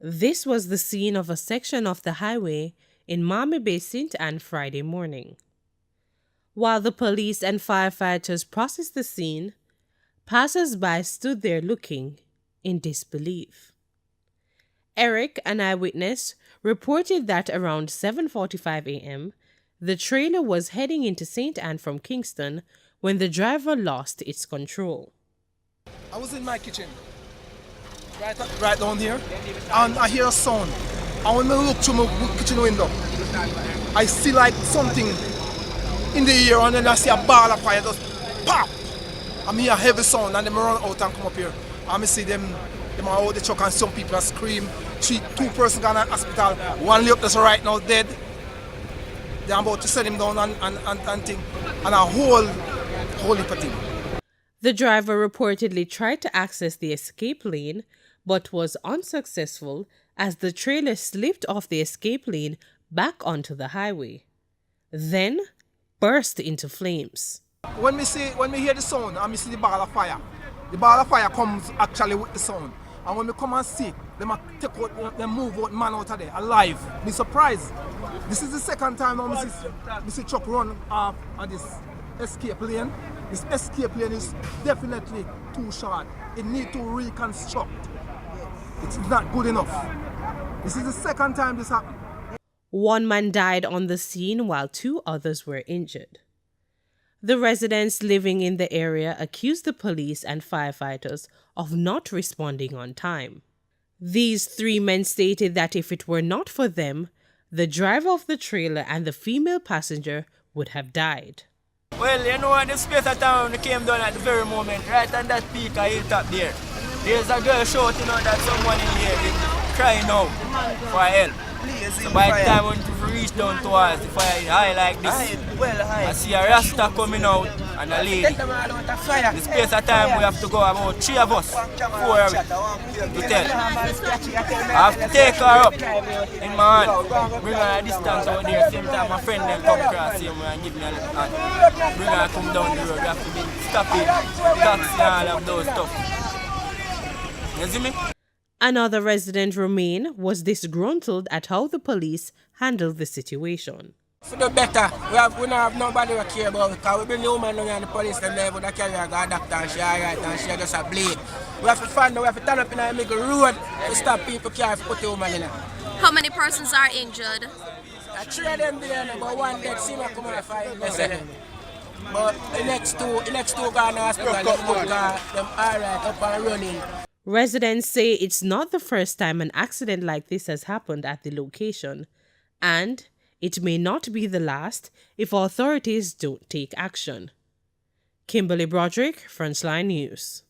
This was the scene of a section of the highway in Miami Bay St. Anne Friday morning. While the police and firefighters processed the scene, passers-by stood there looking in disbelief. Eric, an eyewitness, reported that around 7:45 a.m., the trailer was heading into St. Anne from Kingston when the driver lost its control. I was in my kitchen, right down here, and I hear a sound. And when I look through my kitchen window, I see like something in the air, and then I see a ball of fire just pop. I hear a heavy sound, and then I run out and come up here. And I see them are out the truck, and some people are scream. Two persons gone to the hospital. One lay up just right now dead. They're about to set him down and thing. And a whole heap of thing. The driver reportedly tried to access the escape lane, but was unsuccessful as the trailer slipped off the escape lane back onto the highway, then burst into flames. When we hear the sound and we see the ball of fire comes actually with the sound. And when we come and see, they move out man out of there alive. Be surprised. This is the second time now we see truck run off at this escape lane. This escape lane is definitely too short. It needs to reconstruct. It's not good enough. This is the second time this happened. One man died on the scene while 2 others were injured. The residents living in the area accused the police and firefighters of not responding on time. These 3 men stated that if it were not for them, the driver of the trailer and the female passenger would have died. Well, you know what, the space of town came down at the very moment, right on that peak of hilltop there. There's a girl shouting out that someone in here is crying out for help. So by the time when we reach down towards the fire high like this, I see a Rasta coming out and a lady. The space of time we have to go about 3 of us, 4 of it, to tell. I have to take her up in my hand, bring her a distance out there, same time my friend then come across here and give me a little hand. Bring her come down the road, we have to be stopping, taxi and all of those stuff. You see me? Another resident, Romain, was disgruntled at how the police handled the situation. For the better, we don't have nobody to care about it, because we bring the woman down and the police and they would carry her to a doctor and she alright and she just a bleed. We have to find out, we have to turn up in the middle road to stop people care to put the woman in there. How many persons are injured? 3 of them there, but 1 dead, see me come out of fire yesterday. But the next two gone to hospital, them alright, up and running. Residents say it's not the first time an accident like this has happened at the location, and it may not be the last if authorities don't take action. Kimberly Broderick, Frontline News.